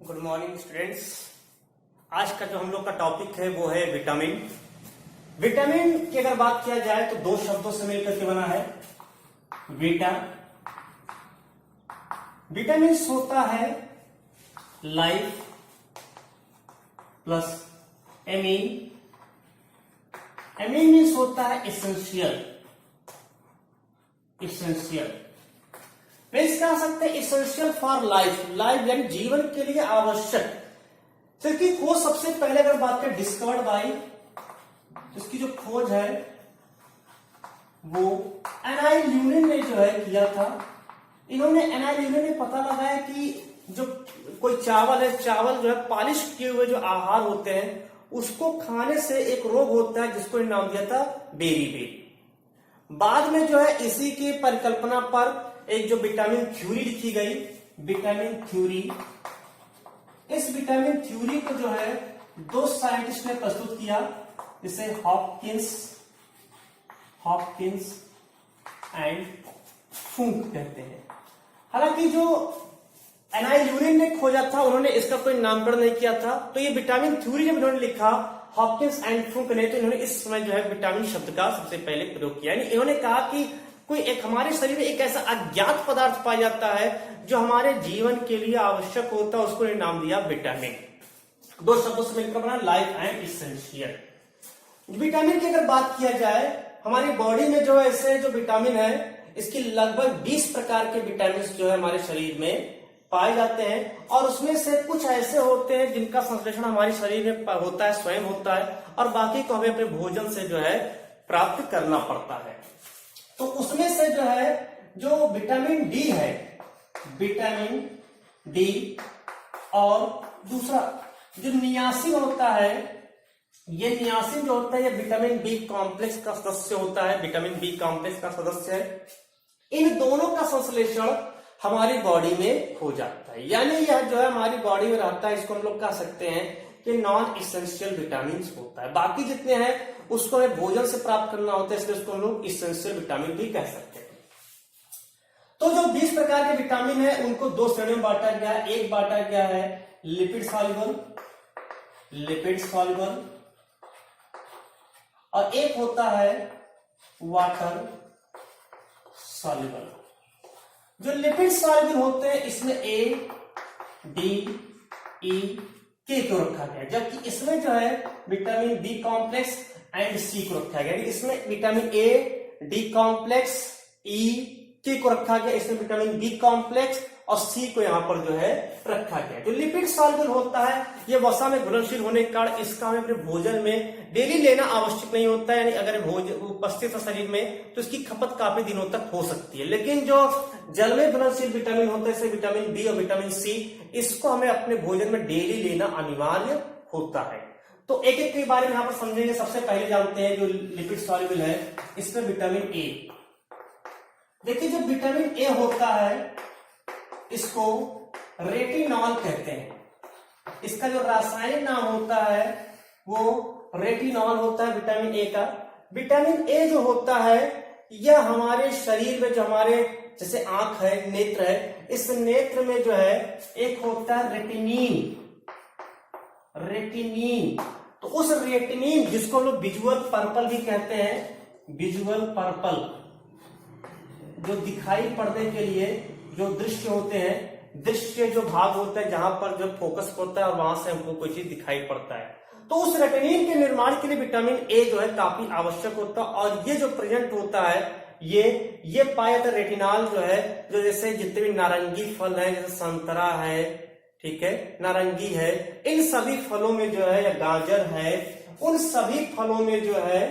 Good morning students. आज का जो हम लोग का टॉपिक है वो है विटामिन। विटामिन की अगर बात किया जाए तो दो शब्दों से मिलकर के बना है बीटा। विटामिन होता है life plus amine. Amine means होता है इसेंशियल। मीन्स कह सकते हैं इसेंशियल फॉर लाइफ। लाइफ यानी जीवन के लिए आवश्यक। क्योंकि खोज सबसे पहले अगर बात करें डिस्कवर्ड बाई, इसकी जो खोज है वो एनआई ल्यूनेन ने जो है किया था। इन्होंने एनआई ल्यूनेन ने पता लगाया कि जो कोई चावल है, चावल जो है पॉलिश किए हुए जो आहार होते हैं उसको खाने से एक रोग होता है जिसको नाम दिया था बेरीबेरी। बाद में जो है इसी की परिकल्पना पर एक जो विटामिन थ्योरी लिखी गई, विटामिन थ्योरी। इस विटामिन थ्योरी को जो है दो साइंटिस्ट ने प्रस्तुत किया, जिसे हॉपकिंस एंड फुंक कहते हैं। हालांकि जो एनआई ल्यूनेन ने खोजा था उन्होंने इसका कोई नामकरण नहीं किया था। तो ये विटामिन थ्योरी जब इन्होंने लिखा हॉपकिंस एंड फुंक ने, तो इन्होंने इस समय जो है विटामिन शब्द का सबसे पहले प्रयोग किया। यानी इन्होंने कहा कि कोई एक हमारे शरीर में एक ऐसा अज्ञात पदार्थ पाया जाता है जो हमारे जीवन के लिए आवश्यक होता है, उसको नाम दिया विटामिन। दो शब्दों से मिलकर बना लाइफ एंड इसेंशियल। विटामिन की अगर बात किया जाए हमारी बॉडी में जो ऐसे जो विटामिन है इसकी लगभग 20 प्रकार के विटामिन जो है हमारे शरीर में पाए जाते हैं। और उसमें से कुछ ऐसे होते हैं जिनका संश्लेषण हमारे शरीर में होता है, स्वयं होता है, और बाकी को हमें अपने भोजन से जो है प्राप्त करना पड़ता है। तो उसमें से जो है जो विटामिन डी है, विटामिन डी, और दूसरा जो नियासिन होता है, ये नियासिन जो होता है ये विटामिन बी कॉम्प्लेक्स का सदस्य होता है, विटामिन बी कॉम्प्लेक्स का सदस्य है। इन दोनों का संश्लेषण हमारी बॉडी में हो जाता है। यानी यह जो है हमारी बॉडी में रहता है, इसको हम लोग कह सकते हैं कि नॉन इसेंशियल विटामिन होता है। बाकी जितने हैं उसको हमें भोजन से प्राप्त करना होता है, इसलिए उसको हम लोग इसेंशियल विटामिन भी कह सकते हैं। तो जो 20 प्रकार के विटामिन है उनको दो श्रेणियों में बांटा गया है। एक बांटा गया है लिपिड सॉल्युबल, और एक होता है वाटर सॉल्युबल। जो लिपिड सॉल्युबल होते हैं इसमें ए, डी, ई, के को रखा गया, जबकि इसमें जो है विटामिन बी कॉम्प्लेक्स एंड सी को रखा गया। इसमें विटामिन ए, डी कॉम्प्लेक्स, ई, के को रखा गया। इसमें विटामिन बी कॉम्प्लेक्स और सी को यहां पर जो है रखा गया। जो लिपिड सॉल्युबल होता है ये वसा में घुलनशील होने के कारण इसका हमें अपने भोजन में डेली लेना आवश्यक नहीं होता है। यानी अगर भोजन उपस्थित है शरीर में तो इसकी खपत काफी दिनों तक हो सकती है। लेकिन जो जल में घुलनशील विटामिन होता है जैसे विटामिन बी और विटामिन सी, इसको हमें अपने भोजन में डेली लेना अनिवार्य होता है। तो एक एक के बारे में यहां पर समझेंगे। सबसे पहले जानते हैं जो लिपिड सॉल्युबल है इसमें विटामिन ए। देखिए जो विटामिन ए होता है इसको रेटिनॉल कहते हैं। इसका जो रासायनिक नाम होता है वो रेटिनॉल होता है विटामिन ए का। विटामिन ए जो होता है यह हमारे शरीर में जो हमारे जैसे आंख है, नेत्र है, इस नेत्र में जो है एक होता है रेटिनिन। तो उस रेटिनिन जिसको हम लोग विजुअल पर्पल भी कहते हैं, विजुअल पर्पल, जो दिखाई पड़ने के लिए जो दृश्य होते हैं, दृश्य जो भाग होता है जहां पर जो फोकस होता है और वहां से हमको कोई चीज दिखाई पड़ता है, तो उस रेटिनिन के निर्माण के लिए विटामिन ए जो है काफी आवश्यक होता है। और ये जो प्रेजेंट होता है ये पाया जाता है रेटिनॉल जो है, जो जैसे जितने भी नारंगी फल है, जैसे संतरा है, ठीक है, नारंगी है, इन सभी फलों में जो है, या गाजर है, उन सभी फलों में जो है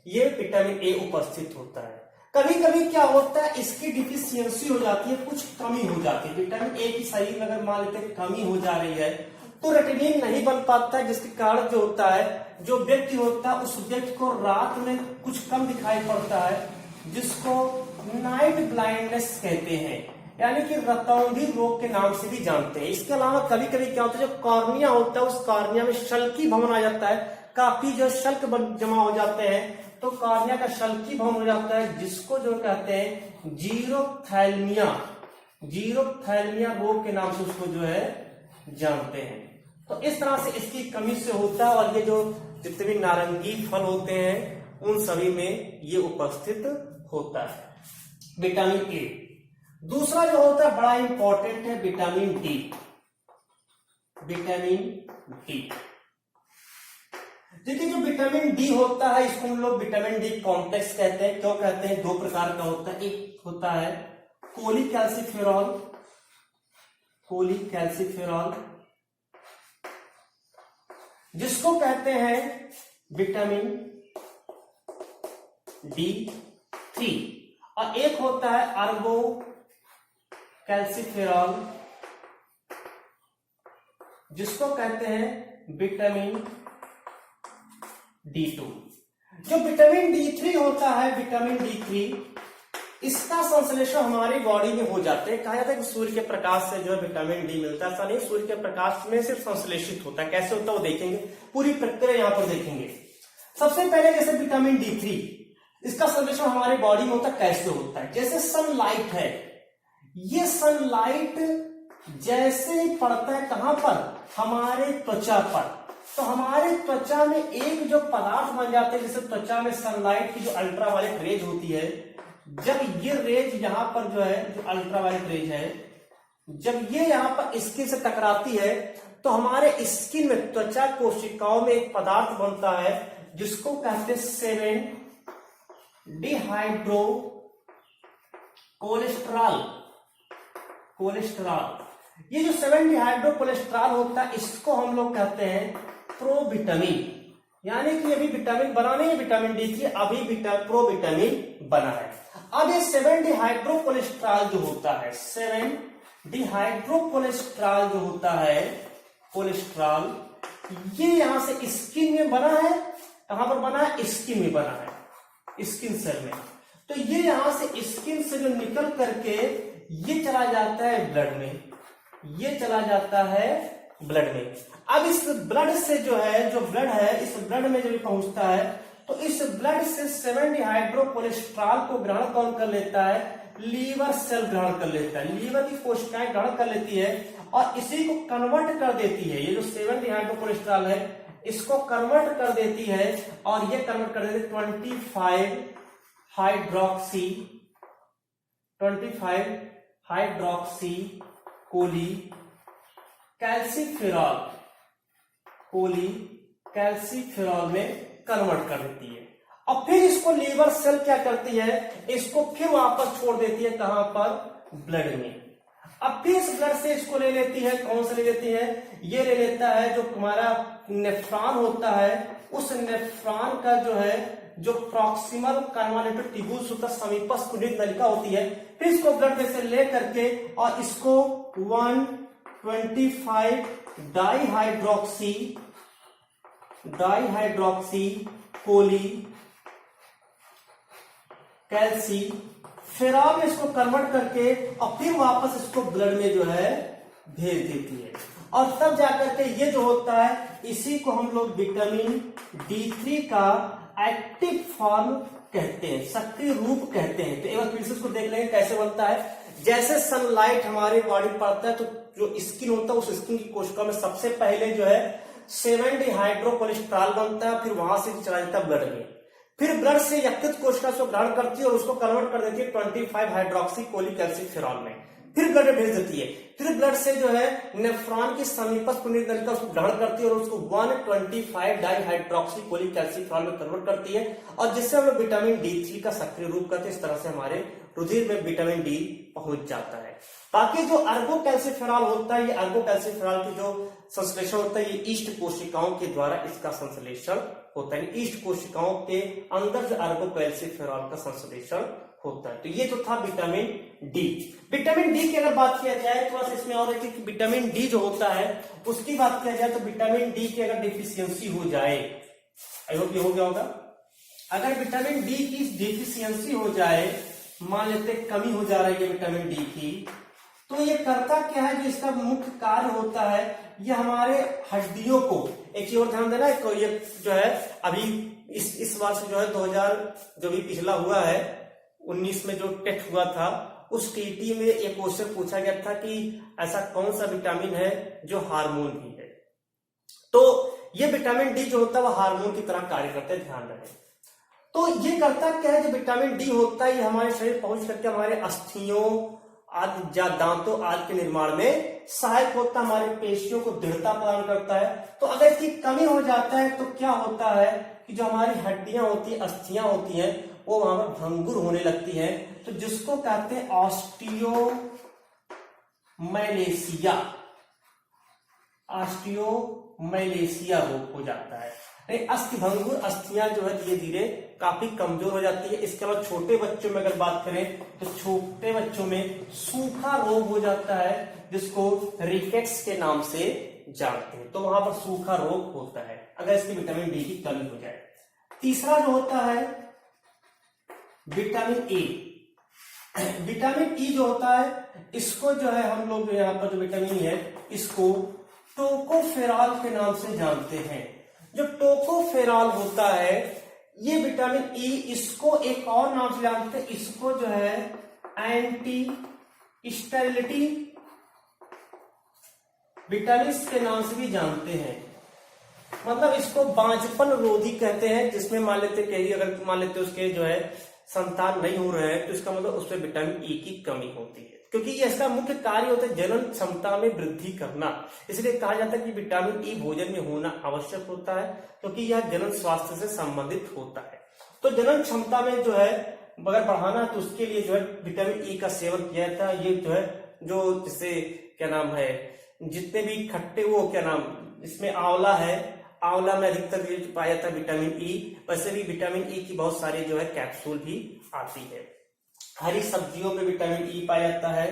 ये विटामिन ए उपस्थित होता है। कभी कभी क्या होता है इसकी डिफिशियंसी हो जाती है, कुछ कमी हो जाती है। विटामिन ए की शरीर में अगर मान लेते हैं कमी हो जा रही है तो रेटिनिन नहीं बन पाता है, जिसके कारण जो होता है जो व्यक्ति होता है उस व्यक्ति को रात में कुछ कम दिखाई पड़ता है, जिसको नाइट ब्लाइंडनेस कहते हैं, यानी कि रतौंधी रोग के नाम से भी जानते हैं। इसके अलावा कभी कभी क्या होता है जो कॉर्निया होता है उस कॉर्निया में शल्की भवन आ जाता है, काफी जो शल्क जमा हो जाते हैं, तो कॉर्निया का शल्की भवन हो जाता है, जिसको जो कहते हैं जीरोथैल्मिया रोग के नाम से उसको जो है जानते हैं। तो इस तरह से इसकी कमी से होता है और ये जो जितने भी नारंगी फल होते हैं उन सभी में ये उपस्थित होता है। Vitamin A. दूसरा जो होता है बड़ा इंपॉर्टेंट है विटामिन डी। विटामिन डी, देखिए जो विटामिन डी होता है इसको हम लोग विटामिन डी कॉम्प्लेक्स कहते हैं। क्यों कहते हैं? दो प्रकार का होता है। एक होता है कोलीकैल्सिफेरॉल, कोलीकैल्सिफेरॉल जिसको कहते हैं विटामिन D3, और एक होता है अर्गो कैल्सिफेरॉल जिसको कहते हैं विटामिन D2। जो विटामिन D3 होता है, विटामिन D3, इसका संश्लेषण हमारी बॉडी में हो जाते हैं। कहा जाता है कि सूर्य के प्रकाश से जो है विटामिन डी मिलता है। ऐसा नहीं, सूर्य के प्रकाश में सिर्फ संश्लेषित होता है। कैसे होता है वो देखेंगे, पूरी प्रक्रिया यहां पर देखेंगे। सबसे पहले जैसे विटामिन D3, इसका संश्लेषण हमारी बॉडी में होता है। कैसे होता है? जैसे सनलाइट है, ये सनलाइट जैसे पड़ता है कहां पर? हमारे त्वचा पर, तो हमारे त्वचा में एक जो पदार्थ बन जाते हैं, जैसे त्वचा में सनलाइट की जो अल्ट्रावायलेट रेज होती है, जब ये रेज यहां पर जो है, जो अल्ट्रावायलेट रेज है, जब ये यहां पर स्किन से टकराती है तो हमारे स्किन में, त्वचा कोशिकाओं में एक पदार्थ बनता है जिसको कहते हैं 7-डिहाइड्रो कोलेस्ट्रॉल। कोलेस्ट्रॉल, ये जो 7-डिहाइड्रो कोलेस्ट्रॉल होता है इसको हम लोग कहते हैं प्रोविटामिन। यानी कि अभी विटामिन बना नहीं है विटामिन D3, अभी प्रोविटामिन बना है। अब ये 7-डिहाइड्रो कोलेस्ट्रॉल जो होता है, 7-डिहाइड्रो कोलेस्ट्रॉल जो होता है, कोलेस्ट्रॉल, ये यहां से स्किन में बना है। कहां पर बना है? स्किन में बना है, स्किन सेल में। तो ये यहां से स्किन से जो निकल करके ये चला जाता है ब्लड में, ये चला जाता है ब्लड में। अब इस ब्लड से जो है, जो ब्लड है, इस ब्लड में जब पहुंचता है तो इस ब्लड से 7-डिहाइड्रो कोलेस्ट्रॉल को ग्रहण कौन कर लेता है? लीवर सेल ग्रहण कर लेता है, लीवर की कोशिकाएं ग्रहण कर लेती है और इसी को कन्वर्ट कर देती है। ये जो 7-डिहाइड्रो कोलेस्ट्रॉल है इसको कन्वर्ट कर देती है और ये कन्वर्ट कर देती है 25-हाइड्रॉक्सी कोलीकैल्सिफेरॉल में कन्वर्ट कर देती है। और फिर इसको लीवर सेल क्या करती है? इसको फिर वापस छोड़ देती है कहां पर? ब्लड में। अब फिर इस ब्लड से इसको ले लेती है, कौन से ले लेती है? ये ले लेता है जो हमारा नेफ्रॉन होता है, उस नेफ्रॉन का जो है, जो प्रॉक्सिमल कन्वॉल्यूटेड ट्यूब्यूल्स होता है, समीपस्थ कुंडलित नलिका होती है, फिर इसको ब्लड में से ले करके और इसको 125-डाईहाइड्रॉक्सी कोलीकैल्सिफेरॉल में इसको कन्वर्ट करके और फिर वापस इसको ब्लड में जो है भेज देती है। और तब जाकर के ये जो होता है, इसी को हम लोग विटामिन D3 का एक्टिव फॉर्म कहते हैं, सक्रिय रूप कहते हैं। तो एक बार फिर से इसको देख लेंगे कैसे बनता है। जैसे सनलाइट हमारी बॉडी पर पड़ता है तो जो स्किन होता है, उस स्किन की कोशिका में सबसे पहले जो है 7-डिहाइड्रो कोलेस्ट्रॉल बनता है, फिर वहां से चला जाता है ब्लड में। फिर ब्लड से यकृत कोशिका को ग्रहण करती है और उसको कन्वर्ट कर देती है 25-हाइड्रॉक्सी कोलीकैल्सिफेरॉल में, फिर ब्लड में भेज देती है। फिर ब्लड से जो है नेफ्रॉन की समीपस्थ कुंडलित नलिका उसको ग्रहण करती है और उसको 125-डाईहाइड्रॉक्सी कोलीकैल्सिफेरॉल में कन्वर्ट करती है, और जिससे हम लोग विटामिन D3 का सक्रिय रूप करते हैं। इस तरह से हमारे रुधिर में विटामिन डी पहुंच जाता है। बाकी जो अर्गोकैल्सिफेरॉल होता है, ये अर्गोकैल्सिफेरॉल की जो संश्लेषण होता है, ये ईस्ट कोशिकाओं के द्वारा इसका संश्लेषण होता है। ईस्ट कोशिकाओं के अंदर जो अर्गोकैल्सिफेरॉल का संश्लेषण होता है। तो ये जो था विटामिन डी। विटामिन डी की अगर बात किया जाए तो बस इसमें और है कि विटामिन डी जो होता है उसकी बात किया जाए तो विटामिन डी की अगर डिफिशियंसी हो जाए, आई होप ये हो गया होगा। अगर विटामिन डी की डिफिशियंसी हो जाए, मान लेते कमी हो जा रही है विटामिन डी की, तो ये करता क्या है, जो इसका मुख्य कार्य होता है, ये हमारे हड्डियों को, एक चीज और ध्यान देना है, तो ये जो है अभी इस वर्ष जो है 2000 जो भी पिछला हुआ है 19 में जो टेस्ट हुआ था, उस टीटी में एक क्वेश्चन पूछा गया था कि ऐसा कौन सा विटामिन है जो हार्मोन भी है। तो ये विटामिन डी जो होता है वो हार्मोन की तरह कार्य करता है, ध्यान रहे। तो ये करता क्या है, जो विटामिन डी होता है ये हमारे शरीर पहुंच करके हमारे अस्थियों आदि या दांतों आदि के निर्माण में सहायक होता है, हमारे पेशियों को दृढ़ता प्रदान करता है। तो अगर इसकी कमी हो जाता है तो क्या होता है कि जो हमारी हड्डियां होती है, अस्थियां होती हैं, वो वहां पर भंगुर होने लगती हैं, तो जिसको कहते हैं ऑस्टियोमैलेशिया, ऑस्टियोमैलेशिया रोग हो जाता है। अस्थि भंगुर, अस्थियां जो है धीरे धीरे काफी कमजोर हो जाती है। इसके अलावा छोटे बच्चों में अगर बात करें तो छोटे बच्चों में सूखा रोग हो जाता है, जिसको रिकेट्स के नाम से जानते हैं। तो वहां पर सूखा रोग होता है अगर इसकी विटामिन डी की कमी हो जाए। तीसरा जो होता है विटामिन ए। विटामिन ई जो होता है इसको जो है हम लोग यहाँ पर जो विटामिन है इसको टोकोफेरॉल के नाम से जानते हैं। जो टोकोफेरॉल होता है ये विटामिन ई, इसको एक और नाम से जानते हैं, इसको जो है एंटी स्टेरिलिटी विटामिन के नाम से भी जानते हैं। मतलब इसको बांझपन रोधी कहते हैं, जिसमें मान लेते कहीं अगर मान लेते उसके जो है संतान नहीं हो रहे हैं तो इसका मतलब उसमें विटामिन ई की कमी होती है, क्योंकि ये इसका मुख्य कार्य होता है जनन क्षमता में वृद्धि करना। इसलिए कहा जाता है कि विटामिन ई भोजन में होना आवश्यक होता है, क्योंकि यह जनन स्वास्थ्य से संबंधित होता है। तो जनन क्षमता में जो है अगर बढ़ाना है तो उसके लिए जो है विटामिन ई का सेवन किया जाता है। ये जो है जो जिससे क्या नाम है, जितने भी खट्टे वो क्या नाम, इसमें आंवला है, आंवला में अधिकतर पाया जाता है विटामिन ई। वैसे भी विटामिन ई की बहुत सारी जो है कैप्सूल भी आती है। हरी सब्जियों में विटामिन ई पाया जाता है,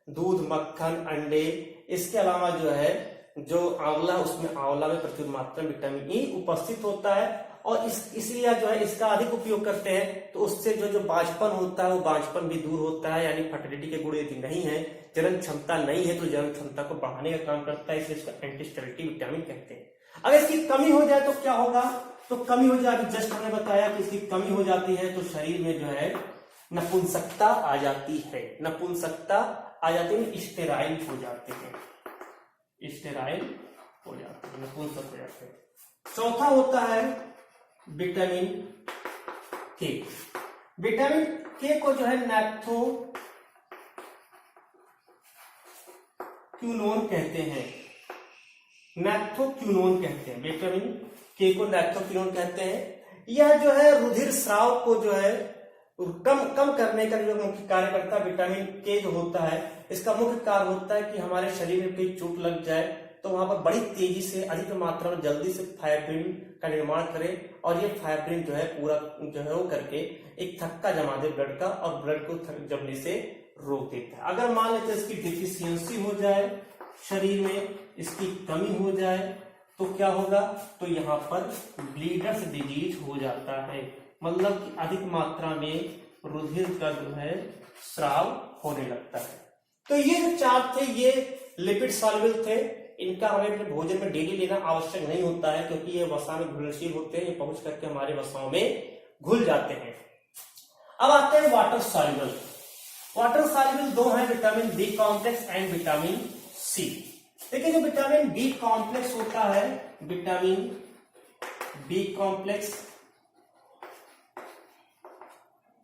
दूध, मक्खन, अंडे। इसके अलावा जो है जो आंवला, उसमें आंवला में प्रचुर मात्रा में विटामिन ई उपस्थित होता है, और इसलिए जो है इसका अधिक उपयोग करते हैं तो उससे जो बांझपन होता है वो बांझपन भी दूर होता है। यानी फर्टिलिटी के गुण यदि नहीं है, जनन क्षमता नहीं है, तो जनन क्षमता को बढ़ाने का काम करता है, इसलिए इसका एंटी विटामिन कहते हैं। अगर इसकी कमी हो जाए तो क्या होगा, तो कमी हो जाए, जस्ट हमने बताया कि इसकी कमी हो जाती है तो शरीर में जो है नपुंसकता आ जाती है, नपुंसकता आ जाती है, स्टेराइल हो जाते हैं, स्टेराइल हो जाते हैं, नपुंसक हो जाते हैं। चौथा होता है विटामिन के। विटामिन के को जो है नैप्थोक्विनोन कहते हैं, नैप्थोक्विनोन कहते हैं, विटामिन के को नैप्थोक्विनोन कहते हैं। यह जो है रुधिर स्राव को जो है कम करने का जो मुख्य कार्य करता है। विटामिन के जो होता है इसका मुख्य कार्य होता है कि हमारे शरीर में कोई चोट लग जाए तो वहां पर बड़ी तेजी से अधिक मात्रा में जल्दी से फाइब्रिन का निर्माण करे, और ये फाइब्रिन जो है पूरा जो है वो करके एक थक्का जमा दे ब्लड का, और ब्लड को जमने से रोक देता है। अगर मान लेते इसकी डिफिशियंसी हो जाए, शरीर में इसकी कमी हो जाए तो क्या होगा, तो यहाँ पर ब्लीडर्स डिजीज हो जाता है, मतलब कि अधिक मात्रा में रुधिर का जो है स्राव होने लगता है। तो ये जो चार थे ये लिपिड सॉल्युबल थे, इनका हमें अपने भोजन में डेली लेना आवश्यक नहीं होता है, क्योंकि ये वसा में घुलनशील होते हैं, ये पहुंच करके हमारे वसाओं में घुल जाते हैं। अब आते हैं वाटर सॉल्युबल। वाटर सॉल्युबल दो हैं, vitamin B complex and vitamin C. देखिए जो विटामिन बी कॉम्प्लेक्स होता है, vitamin B complex,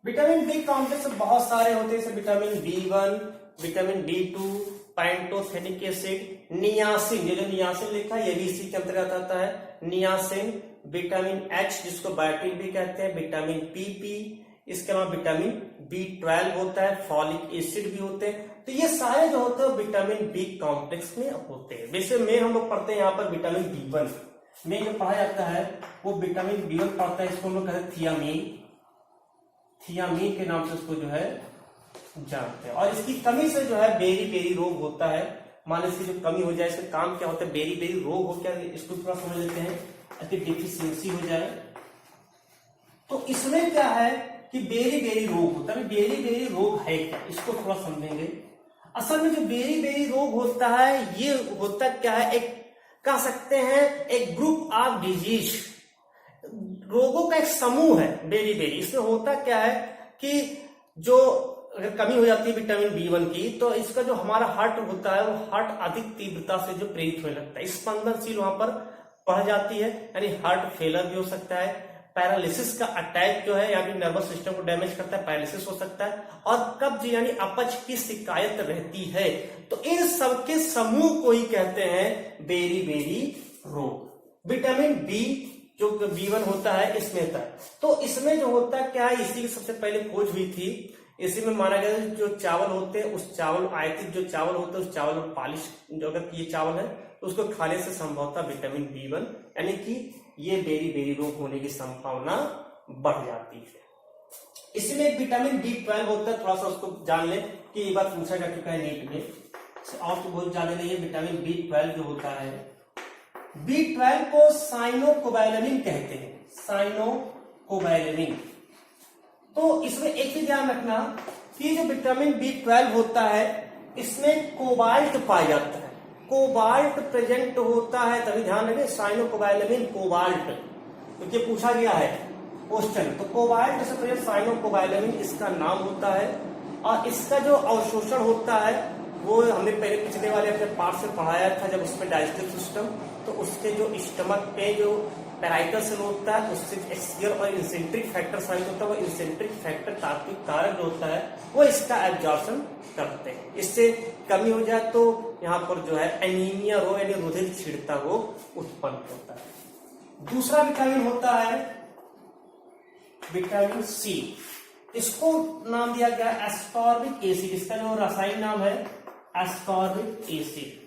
vitamin B complex बहुत सारे होते हैं, जैसे vitamin B one, vitamin B two, pantothenic acid, niacin, ये जो नियासिन लिखा है ये भी इसी के अंतर्गत आता है, नियासिन, विटामिन एच जिसको बायोटिन भी कहते हैं, विटामिन पीपी, इसके अलावा विटामिन बी12 होता है, फॉलिक एसिड भी होते हैं। तो ये सारे जो होते हैं विटामिन बी कॉम्प्लेक्स में होते हैं। वैसे में हम लोग पढ़ते हैं यहाँ पर विटामिन बी1 में जो पढ़ा जाता है वो विटामिन बी1 पढ़ता है, इसको हम लोग कहते हैं थियामीन, थियामीन के नाम से उसको जो है जानते हैं। और इसकी कमी से जो है बेरी बेरी रोग होता है। मान लीजिए जो कमी हो जाए, इसका काम क्या होता है, बेरी बेरी रोग हो क्या, इसको थोड़ा समझ लेते हैं। अति डिफिशियंसी हो जाए तो इसमें क्या है कि बेरी बेरी रोग होता है। बेरी बेरी रोग है क्या, इसको थोड़ा समझेंगे। असल में जो बेरी बेरी रोग होता है ये होता क्या है, एक कह सकते हैं एक ग्रुप ऑफ डिजीज, रोगों का एक समूह है बेरी बेरी। इसमें होता क्या है कि जो अगर कमी हो जाती है विटामिन B1 की, तो इसका जो हमारा हार्ट होता है वो हार्ट अधिक तीव्रता से जो प्रेरित होने लगता है, स्पंदनशील वहां पर बढ़ जाती है, यानी हार्ट फेलर भी हो सकता है, पैरालिसिस का अटैक जो है या फिर नर्वस सिस्टम को डैमेज करता है, पैरालिसिस हो सकता है, और कब्ज यानी अपच की शिकायत रहती है। तो इन सबके समूह को ही कहते हैं बेरी बेरी रोग। विटामिन बी जो B1 होता है इसमें होता है, तो इसमें जो होता है क्या है, इसी की सबसे पहले खोज हुई थी। इसी में माना गया जो चावल होते हैं उस चावल आयतित जो चावल होते हैं उस चावल में पॉलिश जो अगर ये चावल है तो उसको खाने से संभवतः विटामिन B1 यानी कि ये बेरी बेरी रोग होने की संभावना बढ़ जाती है। इसमें एक विटामिन B12 होता है, थोड़ा सा उसको जान ले कि ये बात पूछा जा चुका है नीट में, और तो बहुत ज्यादा नहीं है। विटामिन B12 जो होता है, B12 को साइनोकोबैलेमिन कहते हैं, साइनोकोबैलेमिन। तो इसमें एक ही ध्यान रखना कि जो विटामिन B12 होता है इसमें कोबाल्ट पाया जाता है, कोबाल्ट प्रेजेंट होता है, तभी ध्यान रखें साइनोकोबैलेमिन कोबाल्ट, क्योंकि तो पूछा गया है क्वेश्चन। तो कोबाल्ट से प्रेजेंट साइनोकोबैलेमिन इसका नाम होता है, और इसका जो अवशोषण होता है वो हमने पहले पिछले वाले अपने पार्ट से पढ़ाया था, जब उसमें डाइजेस्टिव सिस्टम, तो उसके जो स्टमक पे जो पैराइटल सेल होता है उससे एक्सियल और इंसेंट्रिक फैक्टर साइज होता है, वो इंसेंट्रिक फैक्टर तात्विक कारक जो होता है वो इसका एब्जॉर्प्शन करते हैं। इससे कमी हो जाए तो यहाँ पर जो है एनीमिया रोग यानी रुधिर क्षीणता रोग उत्पन्न होता है। दूसरा विटामिन होता है विटामिन सी, इसको नाम दिया गया एस्कॉर्बिक एसिड, इसका जो रासायनिक नाम है एस्कॉर्बिक एसिड।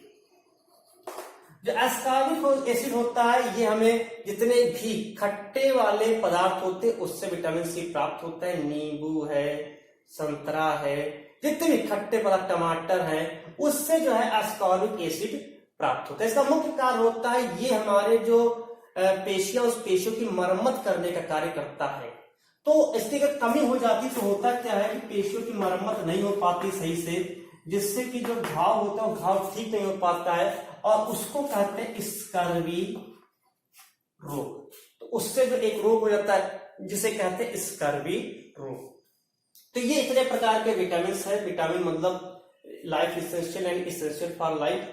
जो एस्कॉर्बिक एसिड होता है ये हमें जितने भी खट्टे वाले पदार्थ होते हैं उससे विटामिन सी प्राप्त होता है, नींबू है, संतरा है, जितने भी खट्टे पदार्थ, टमाटर है, उससे जो है एस्कॉर्बिक एसिड प्राप्त होता है। इसका मुख्य कार्य होता है ये हमारे जो पेशियां, उस पेशियों की मरम्मत करने का कार्य करता है। तो इसकी अगर कमी हो जाती तो होता क्या है कि पेशियों की मरम्मत नहीं हो पाती सही से, जिससे कि जो घाव होता है वो घाव ठीक नहीं हो पाता है, और उसको कहते हैं स्कर्वी रोग। तो उससे जो एक रोग हो जाता है जिसे कहते हैं स्कर्वी रोग। तो ये इतने प्रकार के विटामिन है। विटामिन मतलब life essential and essential for life,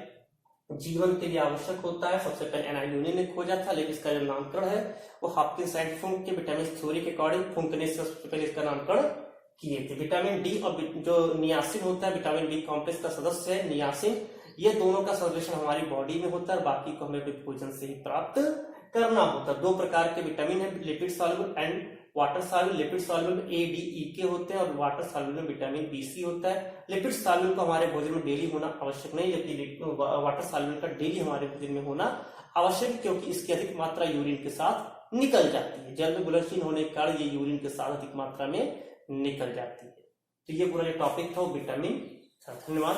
जीवन के लिए आवश्यक होता है। सबसे पहले एनाइलूनी ने खोजा था, लेकिन इसका जो नामकरण है वो हॉपकिंस एंड फुंक के विटामिन थ्योरी के अकॉर्डिंग फुंक ने सबसे पहले इसका नामकरण किए थे। विटामिन डी और जो नियासिन होता है, विटामिन बी कॉम्प्लेक्स का सदस्य है नियासिन, ये दोनों का सर्कुलेशन हमारी बॉडी में होता है, बाकी को हमें भोजन से ही प्राप्त करना होता है। दो प्रकार के विटामिन है, lipid soluble and water soluble. Lipid soluble में A, D, E, K होते हैं, और वाटर सॉल्युबल में विटामिन B, C होता है। लिपिड सॉल्युबल को हमारे भोजन में डेली होना आवश्यक नहीं, जबकि वाटर सॉल्युबल का डेली हमारे भोजन में होना आवश्यक, क्योंकि इसकी अधिक मात्रा यूरिन के साथ निकल जाती है। जल में घुलनशील होने के कारण ये यूरिन के साथ अधिक मात्रा में निकल जाती है। तो ये पूरा जो टॉपिक था वो विटामिन था। धन्यवाद।